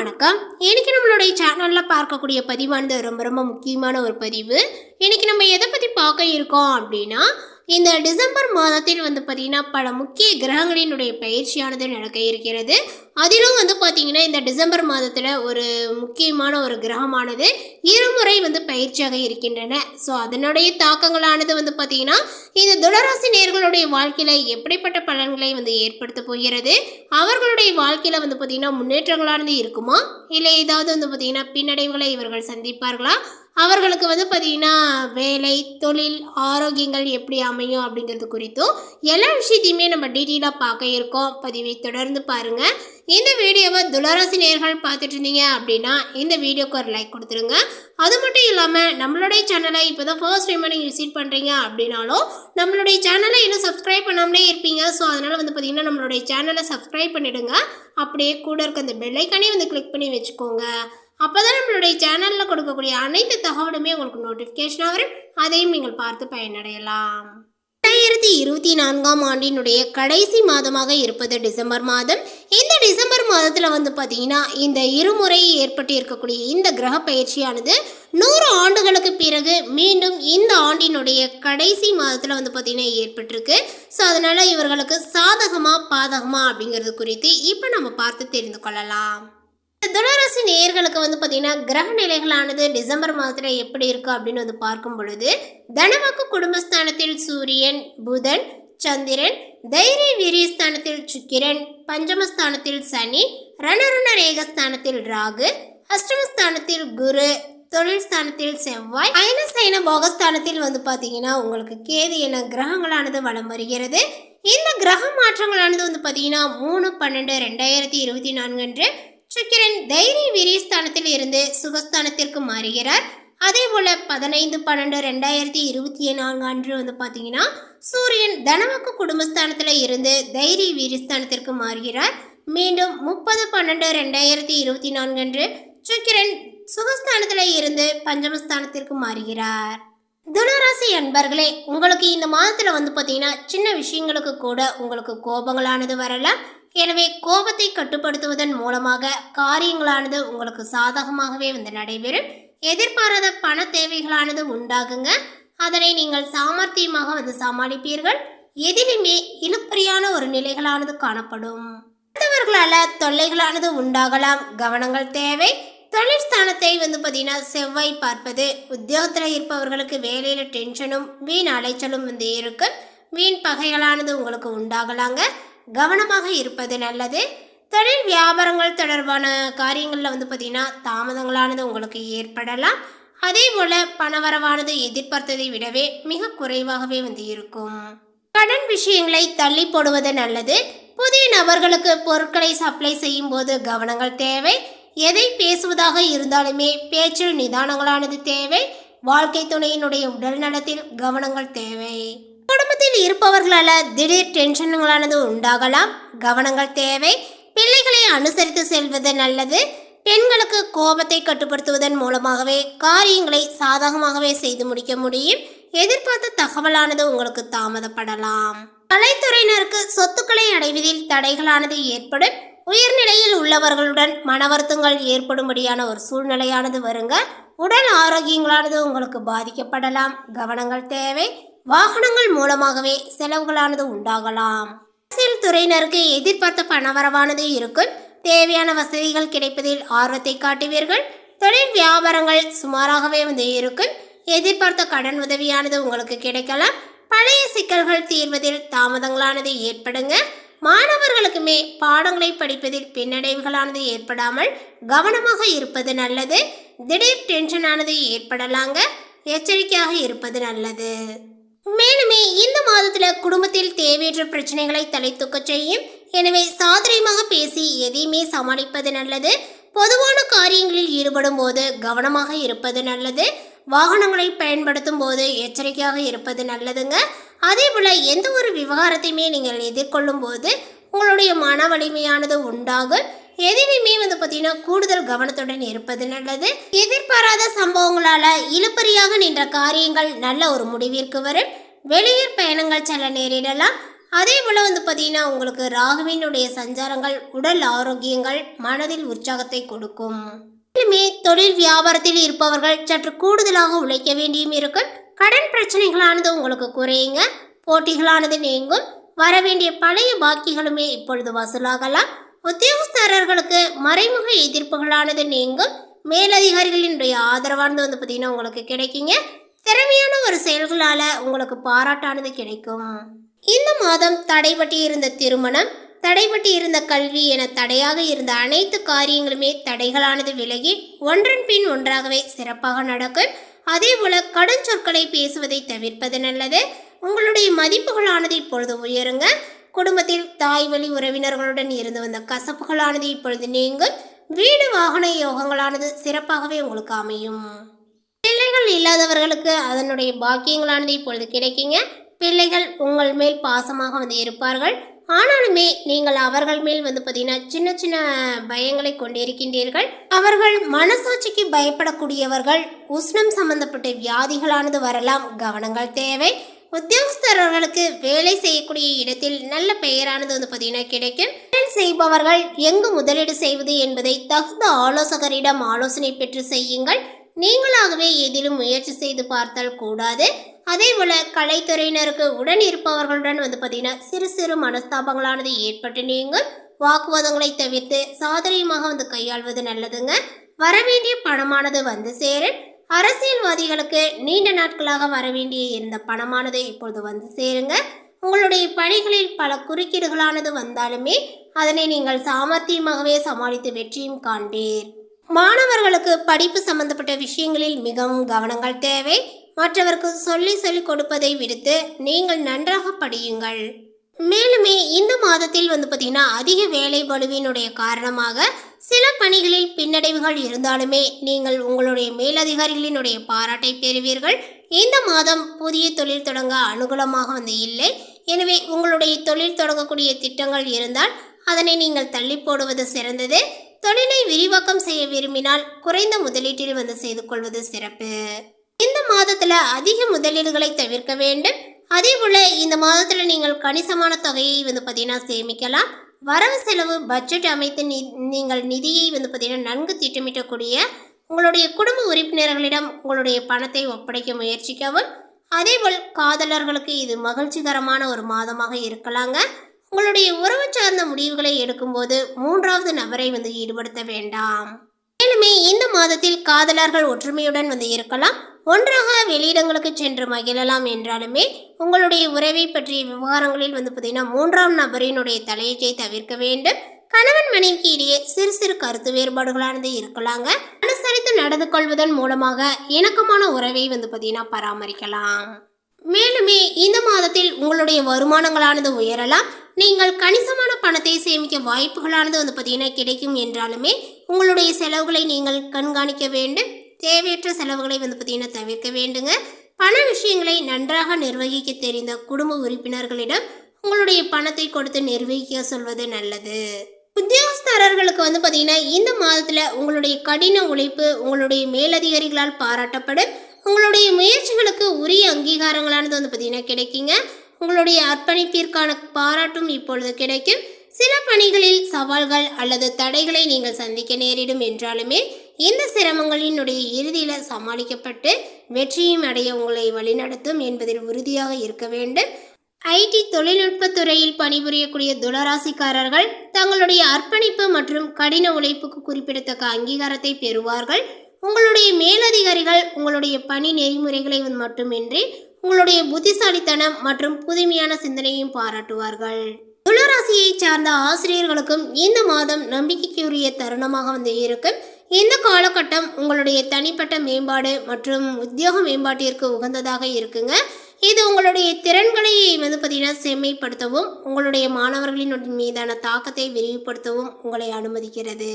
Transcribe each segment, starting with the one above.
வணக்கம். இன்னைக்கு நம்மளுடைய சேனல்ல பார்க்கக்கூடிய பதிவானது ரொம்ப ரொம்ப முக்கியமான ஒரு பதிவு. இன்னைக்கு நம்ம எதை பத்தி பார்க்க இருக்கோம் அப்படின்னா, இந்த டிசம்பர் மாதத்தில் பார்த்தீங்கன்னா பல முக்கிய கிரகங்களினுடைய பயிற்சியானது நடக்க இருக்கிறது. அதிலும் பார்த்தீங்கன்னா இந்த டிசம்பர் மாதத்தில் ஒரு முக்கியமான ஒரு கிரகமானது இருமுறை பயிற்சியாக இருக்கின்றன. ஸோ அதனுடைய தாக்கங்களானது பார்த்தீங்கன்னா இந்த துளராசி நேயர்களுடைய வாழ்க்கையில் எப்படிப்பட்ட பலன்களை ஏற்படுத்த போகிறது, அவர்களுடைய வாழ்க்கையில் பார்த்தீங்கன்னா முன்னேற்றங்களானது இருக்குமா, இல்லை ஏதாவது பார்த்தீங்கன்னா பின்னடைவுகளை இவர்கள் சந்திப்பார்களா, அவர்களுக்கு பார்த்தீங்கன்னா வேலை, தொழில், ஆரோக்கியங்கள் எப்படி அமையும் அப்படிங்கிறது குறித்தும் எல்லா விஷயத்தையுமே நம்ம டீட்டெயிலாக பார்க்க இருக்கோம். பதிவை தொடர்ந்து பாருங்கள். இந்த வீடியோவை துளராசி நேயர்கள் பார்த்துட்டு இருந்தீங்க அப்படின்னா இந்த வீடியோக்கு ஒரு லைக் கொடுத்துருங்க. அது மட்டும் இல்லாமல் நம்மளுடைய சேனலை இப்போ தான் ஃபர்ஸ்ட் டைம் நீங்கள் விசிட் பண்ணுறீங்க அப்படின்னாலும் நம்மளுடைய சேனலை இன்னும் சப்ஸ்கிரைப் பண்ணாமலே இருப்பீங்க. ஸோ அதனால் பார்த்தீங்கன்னா நம்மளுடைய சேனலை சப்ஸ்கிரைப் பண்ணிவிடுங்க. அப்படியே கூட இருக்க அந்த பெல்லைக்கானே கிளிக் பண்ணி வச்சுக்கோங்க. அப்போ தான் நம்மளுடைய சேனலில் கொடுக்கக்கூடிய அனைத்து தகவலுமே உங்களுக்கு நோட்டிஃபிகேஷனாக வரும். அதையும் நீங்கள் பார்த்து பயனடையலாம். 2024ஆம் ஆண்டினுடைய கடைசி மாதமாக இருப்பது டிசம்பர் மாதம். இந்த டிசம்பர் மாதத்தில் பார்த்தீங்கன்னா இந்த இருமுறை ஏற்பட்டு இருக்கக்கூடிய இந்த கிரக பயிற்சியானது 100 ஆண்டுகளுக்கு பிறகு மீண்டும் இந்த ஆண்டினுடைய கடைசி மாதத்தில் பார்த்தீங்கன்னா ஏற்பட்டிருக்கு. ஸோ அதனால் இவர்களுக்கு சாதகமா பாதகமா அப்படிங்கிறது குறித்து இப்போ நம்ம பார்த்து தெரிந்து கொள்ளலாம். துளராசி நேயர்களுக்கு பார்த்தீங்கன்னா கிரக நிலைகளானது டிசம்பர் மாதத்தில் எப்படி இருக்கு அப்படின்னு பார்க்கும் பொழுது, தனவாக்கு குடும்பஸ்தானத்தில் சூரியன், புதன், சந்திரன், தைரிய வீரியஸ்தானத்தில் சுக்கிரன், பஞ்சமஸ்தானத்தில் சனி, ரணருண ரேகஸ்தானத்தில் ராகு, அஷ்டமஸ்தானத்தில் குரு, தொழில் ஸ்தானத்தில் செவ்வாய், அயனசைன போகஸ்தானத்தில் பார்த்தீங்கன்னா உங்களுக்கு கேது என கிரகங்களானது வலம் வருகிறது. இந்த கிரக மாற்றங்களானது பார்த்தீங்கன்னா 3/12/2024 அன்று சுக்கிரன் தைரிய வீரியஸ்தானத்தில் இருந்து சுகஸ்தானத்திற்கு மாறுகிறார். அதே போல 15/12/2024 அன்று பார்த்தீங்கன்னா சூரியன் தனவாக்கு குடும்பஸ்தானத்தில் இருந்து தைரிய வீரியஸ்தானத்திற்கு மாறுகிறார். மீண்டும் 30/12/2024 அன்று சுக்கிரன் சுகஸ்தானத்தில் இருந்து பஞ்சமஸ்தானத்திற்கு மாறுகிறார். துளராசி அன்பர்களே, உங்களுக்கு இந்த மாதத்தில் பார்த்தீங்கன்னா சின்ன விஷயங்களுக்கு கூட உங்களுக்கு கோபங்களானது வரலாம். எனவே கோபத்தை கட்டுப்படுத்துவதன் மூலமாக காரியங்களானது உங்களுக்கு சாதகமாகவே நடைபெறும். எதிர்பாராத பண தேவைகளானது உண்டாகுங்க. அதனை நீங்கள் சாமர்த்தியமாக சமாளிப்பீர்கள். எதிலுமே இழுப்பறியான ஒரு நிலைகளானது காணப்படும். மற்றவர்களால் தொல்லைகளானது உண்டாகலாம். கவனங்கள் தேவை. தொழில் ஸ்தானத்தை பார்த்தீங்கன்னா செவ்வாய் பார்ப்பது. உத்தியோகத்தில் இருப்பவர்களுக்கு வேலையில் டென்ஷனும் வீண் அலைச்சலும் இருக்கும். வீண் பகைகளானது உங்களுக்கு உண்டாகலாங்க. கவனமாக இருப்பது நல்லது. தொழில் வியாபாரங்கள் தொடர்பான காரியங்களில் பார்த்தீங்கன்னா தாமதங்களானது உங்களுக்கு ஏற்படலாம். அதே போல் பணவரவானது எதிர்பார்த்ததை விடவே மிக குறைவாகவே இருக்கும். கடன் விஷயங்களை தள்ளி போடுவது நல்லது. புதிய நபர்களுக்கு பொருட்களை சப்ளை செய்யும் போது கவனங்கள் தேவை. எதை பேசுவதாக இருந்தாலுமே பேச்சில் நிதானங்களானது தேவை. வாழ்க்கை துணையினுடைய உடல் நலத்தில் கவனங்கள் தேவை. குடும்பத்தில் இருப்பவர்களால் திடீர் டென்ஷன்களானது உண்டாகலாம். கவனங்கள் தேவை. பிள்ளைகளை அனுசரித்து செல்வது நல்லது. பெண்களுக்கு கோபத்தை கட்டுப்படுத்துவதன் மூலமாகவே காரியங்களை சாதகமாகவே செய்து முடிக்க முடியும். எதிர்பார்த்த தகவலானது உங்களுக்கு தாமதப்படலாம். கலைத்துறையினருக்கு சொத்துக்களை அடைவதில் தடைகளானது ஏற்படும். உயர்நிலையில் உள்ளவர்களுடன் மன வருத்தங்கள் ஏற்படும்படியான ஒரு சூழ்நிலையானது வருங்க. உடல் ஆரோக்கியங்களானது உங்களுக்கு பாதிக்கப்படலாம். கவனங்கள் தேவை. வாகனங்கள் மூலமாகவே செலவுகளானது உண்டாகலாம். அரசியல் துறையினருக்கு எதிர்பார்த்த பணவரவானது இருக்கும். தேவையான வசதிகள் கிடைப்பதில் ஆர்வத்தை காட்டுவீர்கள். தொழில் வியாபாரங்கள் சுமாராகவே இருக்கும். எதிர்பார்த்த கடன் உதவியானது உங்களுக்கு கிடைக்கலாம். பழைய சிக்கல்கள் தீர்வதில் தாமதங்களானது ஏற்படுங்க. மாணவர்களுக்குமே பாடங்களை படிப்பதில் பின்னடைவுகளானது ஏற்படாமல் கவனமாக இருப்பது நல்லது. திடீர் டென்ஷனானது ஏற்படலாங்க. எச்சரிக்கையாக இருப்பது நல்லது. மேலுமே இந்த மாதத்தில் குடும்பத்தில் தேவையற்ற பிரச்சனைகளை தலை தூக்க செய்யும். எனவே சாதனையாக பேசி எதையுமே சமாளிப்பது நல்லது. பொதுவான காரியங்களில் ஈடுபடும் போது கவனமாக இருப்பது நல்லது. வாகனங்களை பயன்படுத்தும் போது எச்சரிக்கையாக இருப்பது நல்லதுங்க. அதே போல் எந்த ஒரு விவகாரத்தையுமே நீங்கள் எதிர்கொள்ளும் போது உங்களுடைய மன வலிமையானது உண்டாகும். எதிலுமே பார்த்தீங்கன்னா கூடுதல் கவனத்துடன் இருப்பது நல்லது. எதிர்பாராத சம்பவங்களால் இழுபறியாக நின்ற காரியங்கள் நல்ல ஒரு முடிவிற்கு வரும். வெளியூர் பயணங்கள் செல்ல நேரிடலாம். அதே போல் வந்து பார்த்தீங்கன்னா உங்களுக்கு ராகுவினுடைய சஞ்சாரங்கள் உடல் ஆரோக்கியங்கள் மனதில் உற்சாகத்தை கொடுக்கும். மேலுமே தொழில் வியாபாரத்தில் இருப்பவர்கள் சற்று கூடுதலாக உழைக்க வேண்டியும் இருக்கும். கடன் பிரச்சனைகளானது உங்களுக்கு குறையுங்க. போட்டிகளானது நீங்கும். வரவேண்டிய பழைய பாக்கிகளுமே இப்பொழுது வசூலாகலாம். உத்தியோகஸ்தரர்களுக்கு மறைமுக எதிர்ப்புகளானது நீங்கும். மேலதிகாரிகளினுடைய ஆதரவானது வந்து பார்த்தீங்கன்னா உங்களுக்கு கிடைக்குங்க. திறமையான ஒரு செயல்களால் உங்களுக்கு பாராட்டானது கிடைக்கும். இந்த மாதம் தடைபட்டு இருந்த திருமணம், தடைபட்டு இருந்த கல்வி என தடையாக இருந்த அனைத்து காரியங்களுமே தடைகளானது விலகி ஒன்றன் பின் ஒன்றாகவே சிறப்பாக நடக்கும். அதே போல கடன் சொற்களை பேசுவதை தவிர்ப்பது நல்லது. உங்களுடைய மதிப்புகளானது இப்பொழுது உயருங்க. குடும்பத்தில் தாய் வழி உறவினர்களுடன் இருந்து வந்த கசப்புகளானது இப்பொழுது நீங்கும். வீடு வாகன யோகங்களானது சிறப்பாகவே உங்களுக்கு அமையும். பிள்ளைகள் இல்லாதவர்களுக்கு அதனுடைய பாக்கியங்களானது இப்பொழுது கிடைக்குங்க. பிள்ளைகள் உங்கள் மேல் பாசமாக வந்து இருப்பார்கள். ஆனாலுமே நீங்கள் அவர்கள் மேல் வந்து பார்த்தீங்கன்னா சின்ன சின்ன பயங்களை கொண்டிருக்கின்றீர்கள். அவர்கள் மனசாட்சிக்கு பயப்படக்கூடியவர்கள். உஷ்ணம் சம்பந்தப்பட்ட வியாதிகளானது வரலாம். கவனங்கள் தேவை. உத்தியோகஸ்தர்களுக்கு வேலை செய்யக்கூடிய இடத்தில் நல்ல பெயரானது வந்து பார்த்தீங்கன்னா கிடைக்கும். தொழில் செய்பவர்கள் எங்கு முதலீடு செய்வது என்பதை தகுந்த ஆலோசகரிடம் ஆலோசனை பெற்று செய்யுங்கள். நீங்களாகவே எதிலும் முயற்சி செய்து பார்த்தால் கூடாது. அதே போல கலைத்துறையினருக்கு உடன் இருப்பவர்களுடன் வந்து பார்த்தீங்கன்னா சிறு சிறு மனஸ்தாபங்களானது ஏற்பட்டு நீங்கள் வாக்குவாதங்களை தவிர்த்து சாதனையமாக வந்து கையாள்வது நல்லதுங்க. வரவேண்டிய பணமானது வந்து சேரும். அரசியல்வாதிகளுக்கு நீண்ட நாட்களாக வரவேண்டிய இருந்த பணமானது இப்பொழுது வந்து சேருங்க. உங்களுடைய பணிகளில் பல குறுக்கீடுகளானது வந்தாலுமே அதனை நீங்கள் சாமர்த்தியமாகவே சமாளித்து வெற்றியும் காண்பீர். மாணவர்களுக்கு படிப்பு சம்பந்தப்பட்ட விஷயங்களில் மிகவும் கவனங்கள் தேவை. மற்றவருக்கு சொல்லி கொடுப்பதை விடுத்து நீங்கள் நன்றாக படியுங்கள். மேலுமே இந்த மாதத்தில் வந்து பார்த்தீங்கன்னா அதிக வேலை பளுவினுடைய காரணமாக சில பணிகளில் பின்னடைவுகள் இருந்தாலுமே நீங்கள் உங்களுடைய மேலதிகாரிகளினுடைய பாராட்டை பெறுவீர்கள். இந்த மாதம் புதிய தொழில் தொடங்க அனுகூலமாக வந்து இல்லை. எனவே உங்களுடைய தொழில் தொடங்கக்கூடிய திட்டங்கள் இருந்தால் அதனை நீங்கள் தள்ளி போடுவது சிறந்தது. தொழிலை விரிவாக்கம் செய்ய விரும்பினால் குறைந்த முதலீட்டில் வந்து செய்து கொள்வது சிறப்பு. இந்த மாதத்துல அதிக முதலீடுகளை தவிர்க்க வேண்டும். அதே போல இந்த மாதத்துல நீங்கள் கணிசமான தொகையை வந்து பார்த்தீங்கன்னா சேமிக்கலாம். வரவு செலவு பட்ஜெட் அமைத்து நீங்கள் நிதியை வந்து பார்த்தீங்கன்னா நன்கு திட்டமிட்டக்கூடிய உங்களுடைய குடும்ப உறுப்பினர்களிடம் உங்களுடைய பணத்தை ஒப்படைக்க முயற்சிக்கவும். அதேபோல் காதலர்களுக்கு இது மகிழ்ச்சிகரமான ஒரு மாதமாக இருக்கலாங்க. உங்களுடைய உறவு சார்ந்த முடிவுகளை எடுக்கும்போது மூன்றாவது நபரை வந்து ஈடுபடுத்த வேண்டாம். மேலுமே இந்த மாதத்தில் காதலர்கள் ஒற்றுமையுடன் வந்து இருக்கலாம். ஒன்றாக வெளியிடங்களுக்கு சென்று மகிழலாம். என்றாலுமே உங்களுடைய உறவை பற்றிய விவகாரங்களில் வந்து பார்த்தீங்கன்னா மூன்றாம் நபரினுடைய தலையீட்டை தவிர்க்க வேண்டும். கணவன் மனைவிக்கு இடையே சிறு சிறு கருத்து வேறுபாடுகளானது இருக்கலாங்க. அனுசரித்து நடந்து கொள்வதன் மூலமாக இணக்கமான உறவை வந்து பார்த்தீங்கன்னா பராமரிக்கலாம். மேலுமே இந்த மாதத்தில் உங்களுடைய வருமானங்களானது உயரலாம். நீங்கள் கணிசமான பணத்தை சேமிக்க வாய்ப்புகளானது வந்து பார்த்தீங்கன்னா கிடைக்கும். என்றாலுமே உங்களுடைய செலவுகளை நீங்கள் கண்காணிக்க வேண்டும். தேவையற்ற செலவுகளை வந்து பார்த்தீங்கன்னா தவிர்க்க வேண்டுங்க. பண விஷயங்களை நன்றாக நிர்வகிக்க தெரிந்த குடும்ப உறுப்பினர்களிடம் உங்களுடைய பணத்தை கொடுத்து நிர்வகிக்க சொல்வது நல்லது. உத்தியோகஸ்தரர்களுக்கு வந்து பார்த்தீங்கன்னா இந்த மாதத்தில் உங்களுடைய கடின உழைப்பு உங்களுடைய மேலதிகாரிகளால் பாராட்டப்படும். உங்களுடைய முயற்சிகளுக்கு உரிய அங்கீகாரங்களானது வந்து பார்த்தீங்கன்னா கிடைக்குங்க. உங்களுடைய அர்ப்பணிப்பிற்கான பாராட்டும் இப்பொழுது கிடைக்கும். சில பணிகளில் சவால்கள் அல்லது தடைகளை நீங்கள் சந்திக்க நேரிடும். என்றாலுமே இந்த சிரமங்களினுடைய இறுதியில் சமாளிக்கப்பட்டு வெற்றியும் அடைய உங்களை வழிநடத்தும் என்பதில் உறுதியாக இருக்க வேண்டும். ஐடி தொழில்நுட்பத்துறையில் பணிபுரியக்கூடிய துளராசிக்காரர்கள் தங்களுடைய அர்ப்பணிப்பு மற்றும் கடின உழைப்புக்கு குறிப்பிடத்தக்க அங்கீகாரத்தை பெறுவார்கள். உங்களுடைய மேலதிகாரிகள் உங்களுடைய பணி நெறிமுறைகளை மட்டுமின்றி உங்களுடைய புத்திசாலித்தனம் மற்றும் புதுமையான சிந்தனையும் பாராட்டுவார்கள். துளராசியை சார்ந்த ஆசிரியர்களுக்கும் இந்த மாதம் நம்பிக்கைக்குரிய தருணமாக வந்து இருக்கும். இந்த காலகட்டம் உங்களுடைய தனிப்பட்ட மேம்பாடு மற்றும் உத்தியோக மேம்பாட்டிற்கு உகந்ததாக இருக்குங்க. இது உங்களுடைய திறன்களை வந்து பார்த்தீங்கன்னா செம்மைப்படுத்தவும் உங்களுடைய மாணவர்களின் மீதான தாக்கத்தை விரிவுபடுத்தவும் உங்களை அனுமதிக்கிறது.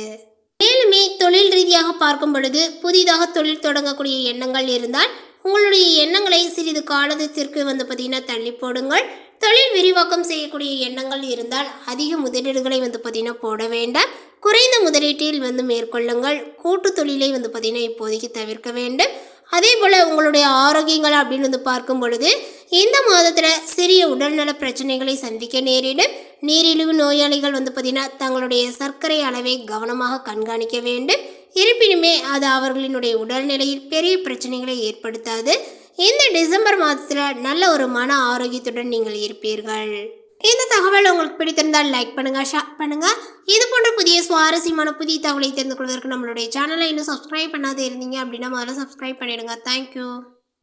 மேலுமே தொழில் ரீதியாக பார்க்கும் பொழுது புதிதாக தொழில் தொடங்கக்கூடிய எண்ணங்கள் இருந்தால் உங்களுடைய எண்ணங்களை சிறிது காலத்திற்கு வந்து பார்த்தீங்கன்னா தள்ளி போடுங்கள். தொழில் விரிவாக்கம் செய்யக்கூடிய எண்ணங்கள் இருந்தால் அதிக முதலீடுகளை வந்து பார்த்தீங்கன்னா போட வேண்டாம். குறைந்த முதலீட்டில் வந்து மேற்கொள்ளுங்கள். கூட்டு தொழிலை வந்து பார்த்தீங்கன்னா இப்போதைக்கு தவிர்க்க வேண்டும். அதே போல் உங்களுடைய ஆரோக்கியங்கள் அப்படின்னு வந்து பார்க்கும் பொழுது இந்த மாதத்தில் சிறிய உடல்நல பிரச்சனைகளை சந்திக்க நேரிடும். நீரிழிவு நோயாளிகள் வந்து பார்த்திங்கன்னா தங்களுடைய சர்க்கரை அளவை கவனமாக கண்காணிக்க வேண்டும். இருப்பினுமே அது அவர்களினுடைய உடல்நிலையில் பெரிய பிரச்சனைகளை ஏற்படுத்தாது. இந்த டிசம்பர் மாதத்தில் நல்ல ஒரு மன ஆரோக்கியத்துடன் நீங்கள் இருப்பீர்கள். இந்த தகவல் உங்களுக்கு பிடித்திருந்தால் லைக் பண்ணுங்கள், ஷேர் பண்ணுங்கள். இது போன்ற புதிய சுவாரஸ்யமான புதிய தகவலை தெரிந்து கொள்வதற்கு நம்மளுடைய சேனலை இன்னும் சப்ஸ்கிரைப் பண்ணாத இருந்தீங்க அப்படின்னா முதல்ல சப்ஸ்கிரைப் பண்ணிடுங்க. தேங்க்யூ.